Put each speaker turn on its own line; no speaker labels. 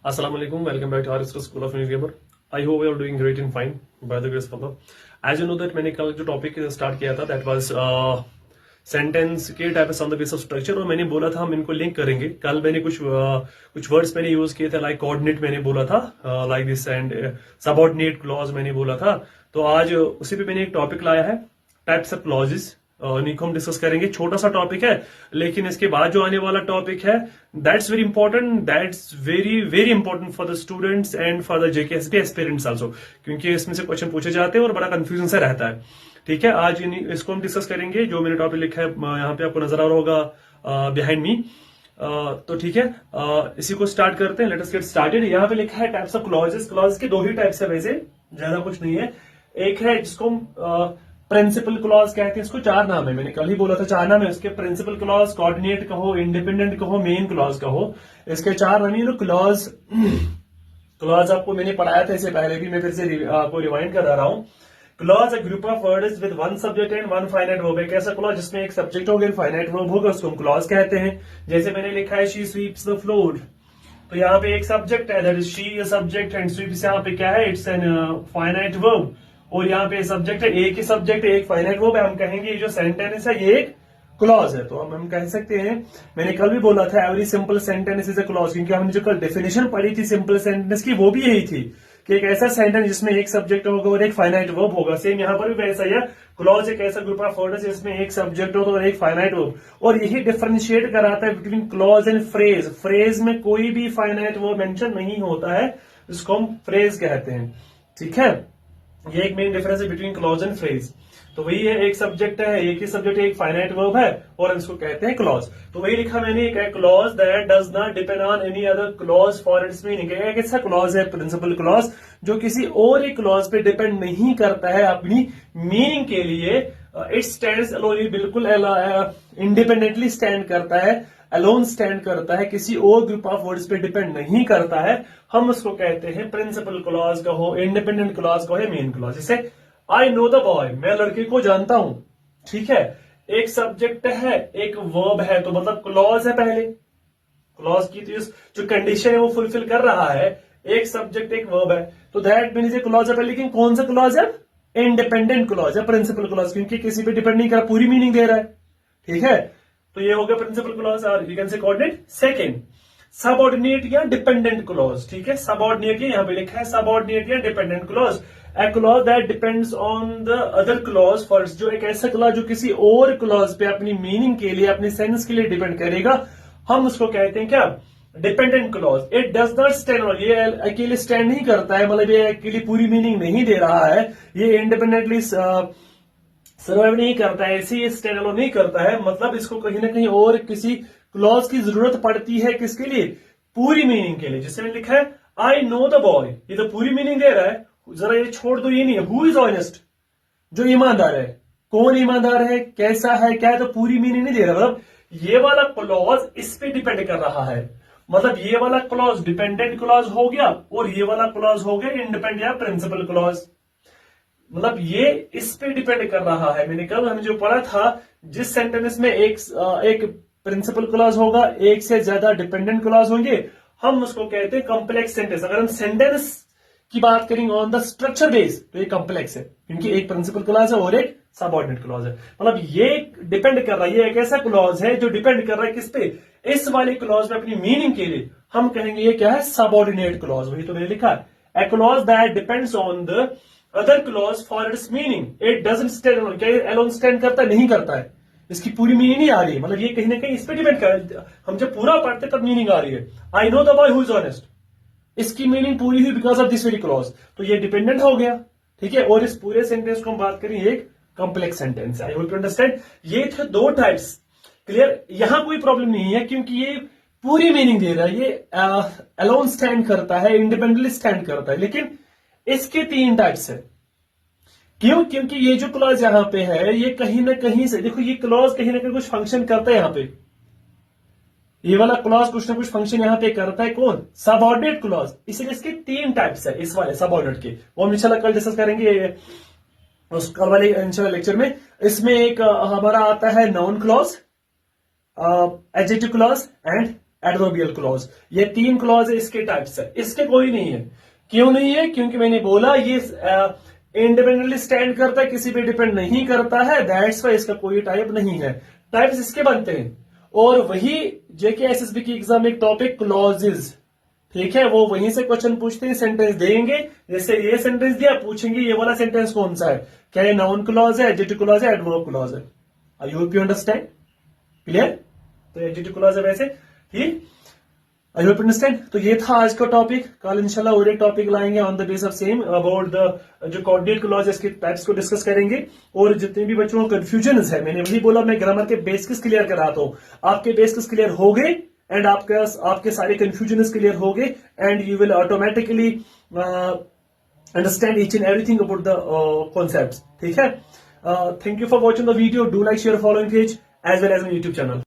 Assalamu alaikum. Welcome back to our School of English Grammar. I hope you are doing great and fine by the grace of Allah. As you know that मैंने कल जो topic start किया था that was sentence के types on the base of structure, और मैंने बोला था हम इनको लिंक करेंगे. कल मैंने कुछ वर्ड्स मैंने यूज किए थे, लाइक कोऑर्डिनेट मैंने बोला था, like this, and subordinate clause मैंने बोला था. तो आज उसी पे मैंने एक टॉपिक लाया है, टाइप्स ऑफ क्लॉजेस. इनको हम डिस्कस करेंगे. छोटा सा टॉपिक है, लेकिन इसके बाद जो आने वाला टॉपिक है that's very important, that's very very important for the students and for the JKSP aspirants also, क्योंकि इसमें से क्वेश्चन पूछे जाते हैं और बड़ा कंफ्यूजन सा रहता है. ठीक है, आज इसको हम डिस्कस करेंगे. जो मैंने टॉपिक लिखा है यहाँ पे आपको नजर आ रहा होगा बिहाइंड मी. तो ठीक है, इसी को स्टार्ट करते हैं. Let us get started. यहाँ पे लिखा है टाइप्स ऑफ क्लॉजेस. क्लॉज के दो ही टाइप्स है, वैसे ज्यादा कुछ नहीं है. एक है जिसको हम प्रिंसिपल क्लॉज कहते हैं. इसको चार नाम है, मैंने कल ही बोला था चार नाम है उसके. प्रिंसिपल क्लॉज, कोऑर्डिनेट कहो, इंडिपेंडेंट कहो, मेन क्लॉज कहो. इसके चार नाम है. क्लॉज क्लॉज आपको मैंने पढ़ाया था इससे पहले भी, मैं फिर से आपको रिवाइंड करा रहा हूँ. Clause a group of words with one subject and one finite verb. एक ऐसा क्लॉज जिसमें एक सब्जेक्ट होगा, फाइनाइट वर्ब होगा, उसको हम क्लॉज कहते हैं. जैसे मैंने लिखा है शी स्वीप्स द फ्लोर, तो यहाँ पे एक सब्जेक्ट है, that is she subject, and sweeps यहाँ पे क्या है, इट्स एन फाइनाइट वर्ब. और यहाँ पे सब्जेक्ट है, एक ही सब्जेक्ट है, एक फाइनाइट वर्ब है. हम कहेंगे ये जो सेंटेंस है ये एक क्लॉज है. तो हम कह सकते हैं, मैंने कल भी बोला था every simple sentence is a clause, क्योंकि हमने जो कल डेफिनेशन पढ़ी थी सिंपल सेंटेंस की वो भी यही थी कि एक ऐसा सेंटेंस जिसमें एक सब्जेक्ट होगा और एक फाइनाइट वर्ब होगा. सेम यहाँ पर भी वैसा ही है. क्लॉज एक ऐसा ग्रुप ऑफ वर्ड्स जिसमें एक सब्जेक्ट होगा और एक फाइनाइट वर्ब. और यही डिफरेंशिएट कराता है between clause and phrase. Phrase में कोई भी फाइनाइट वर्ब मेंशन नहीं होता है, जिसको हम फ्रेज कहते हैं. ठीक है, ये एक मेन डिफरेंस है बिटवीन क्लॉज एंड फ्रेज. तो वही है, एक सब्जेक्ट है, एक ही सब्जेक्ट, एक फाइनाइट वर्ब है, और इसको कहते हैं क्लॉज. तो वही लिखा मैंने, एक clause that does not depend on any other clause for its meaning. एक ऐसा क्लॉज है, प्रिंसिपल क्लॉज, जो किसी और एक क्लॉज पे डिपेंड नहीं करता है अपनी मीनिंग के लिए. इट स्टैंड्स अलोन, बिल्कुल इंडिपेंडेंटली स्टैंड करता है, अलोन स्टैंड करता है, किसी और ग्रुप ऑफ वर्ड्स पे डिपेंड नहीं करता है. हम उसको कहते हैं प्रिंसिपल क्लॉज कहो, इंडिपेंडेंट क्लॉज कहो, या मेन क्लॉज. जैसे आई नो द बॉय, मैं लड़के को जानता हूं. ठीक है, एक सब्जेक्ट है, एक वर्ब है, तो मतलब क्लॉज है. पहले क्लॉज की तो जो कंडीशन है वो फुलफिल कर रहा है. एक सब्जेक्ट एक वर्ब है, तो दैट मीन्स क्लॉज है. लेकिन कौन सा क्लॉज है? इंडिपेंडेंट क्लॉज है, प्रिंसिपल क्लॉज, क्योंकि किसी पे डिपेंड नहीं कर रहा, पूरी मीनिंग दे रहा है. ठीक है, तो ये हो गया प्रिंसिपल क्लॉज. और you can say coordinate. Second, subordinate या डिपेंडेंट क्लॉज. ठीक है, सबऑर्डिनेट यहाँ पे लिखा है, सबऑर्डिनेट या dependent clause. A clause that depends on the other clause first, जो एक ऐसा क्लॉज जो किसी और क्लॉज पे अपनी मीनिंग के लिए, अपने सेंस के लिए डिपेंड करेगा, हम उसको कहते हैं क्या? Dependent clause. It does not stand on, ये अकेले स्टैंड नहीं करता है, मतलब ये अकेली पूरी मीनिंग नहीं दे रहा है, ये इंडिपेंडेंटली सर्वाइव नहीं करता है, ऐसे ये स्टैंड अलोन नहीं करता है. मतलब इसको कहीं ना कहीं और किसी क्लॉज की जरूरत पड़ती है. किसके लिए? पूरी मीनिंग के लिए. जिससे मैंने लिखा है आई नो द बॉय, ये तो पूरी मीनिंग दे रहा है. जरा ये छोड़ दो, ये नहीं है. हु इज ऑनेस्ट, जो ईमानदार है. कौन ईमानदार है, कैसा है, क्या है, तो पूरी मीनिंग नहीं दे रहा. मतलब ये वाला क्लॉज इस पे डिपेंड कर रहा है. मतलब ये वाला क्लॉज डिपेंडेंट क्लॉज हो गया, और ये वाला क्लॉज हो गया इंडिपेंडेंट या प्रिंसिपल क्लॉज. मतलब ये इस पे डिपेंड कर रहा है. मैंने कल हमने जो पढ़ा था, जिस सेंटेंस में एक प्रिंसिपल क्लॉज होगा, एक से ज्यादा डिपेंडेंट क्लॉज होंगे, हम उसको कहते हैं कॉम्प्लेक्स सेंटेंस. अगर हम सेंटेंस की बात करेंगे ऑन द स्ट्रक्चर बेस, तो ये कॉम्प्लेक्स है, क्योंकि एक प्रिंसिपल क्लॉज है और एक सबऑर्डिनेट क्लॉज है. मतलब ये डिपेंड कर रहा है, ये एक ऐसा क्लॉज है जो डिपेंड कर रहा है किस पे? इस वाले क्लॉज में अपनी मीनिंग के लिए. हम कहेंगे ये क्या है? Subordinate clause. वही तो मैंने लिखा है, ए clause that depends on the other clause for its meaning. It doesn't stand alone. क्या ये अलोन स्टैंड करता है? नहीं करता है. इसकी पूरी मीनिंग नहीं आ रही. मतलब ये कहीं ना कहीं इस पे डिपेंड कर, हम जब पूरा पढ़ते तब मीनिंग आ रही है. I know the boy who is honest, इसकी मीनिंग पूरी हुई because of this very clause. तो ये डिपेंडेंट हो गया. ठीक है, और इस पूरे सेंटेंस को हम बात करें, एक कॉम्प्लेक्स सेंटेंस है. I hope you understand. ये थे दो टाइप्स. क्लियर? यहां कोई प्रॉब्लम नहीं है, क्योंकि ये पूरी मीनिंग दे रहा है. ये अलोन स्टैंड करता है, इंडिपेंडेंटली स्टैंड करता है. लेकिन इसके तीन टाइप्स है. क्यों? क्योंकि ये जो क्लॉज यहां पे है, ये कहीं ना कहीं से, देखो ये क्लॉज कहीं ना कहीं कुछ फंक्शन करता है. यहां पे ये वाला क्लॉज कुछ ना कुछ फंक्शन यहां पे करता है. कौन? Subordinate clause. इसलिए इसके तीन टाइप्स है, इस वाले सबऑर्डिनेट के. वो हम इंशाल्लाह कल डिस्कस करेंगे उस कल वाले इंशाल्लाह लेक्चर में. इसमें एक हमारा आता है noun clause, adjective clause and adverbial clause. ये 3 क्लॉज है, इसके टाइप्स है, इसके कोई नहीं है। क्यों नहीं है? क्योंकि मैंने बोला ये इंडिपेंडेंटली स्टैंड करता है, किसी पे डिपेंड नहीं करता है, दैट्स वाई इसका कोई टाइप नहीं है। टाइप्स इसके बनते हैं। और वही जेके एसएसबी की एग्जाम में एक टॉपिक क्लॉजेज, ठीक है, वो वहीं से क्वेश्चन पूछते हैं, सेंटेंस देंगे, जैसे ये सेंटेंस दिया, पूछेंगे ये वाला सेंटेंस कौन सा है, क्या ये नाउन क्लॉज है, एडजेक्टिव क्लॉज है, एडवर्ब क्लॉज है। I hope you understand, clear? तो एडजेक्टिव क्लॉज है वैसे ही, आई होप अंडरस्टैंड। तो ये था आज का टॉपिक। कल इंशाल्लाह और एक टॉपिक लाएंगे on the base of same about the जो कोऑर्डिनेट क्लॉज के टाइप्स को डिस्कस करेंगे। और जितने भी बच्चों को कंफ्यूजन है, मैंने वही बोला, मैं ग्रामर के बेसिक्स क्लियर कराता हूं, आपके बेसिक्स क्लियर हो गए एंड आपके सारे कंफ्यूजन क्लियर हो गए and you will automatically understand each and everything about the concepts, ठीक है। Thank you for watching the video, do like share following page as well as my YouTube channel.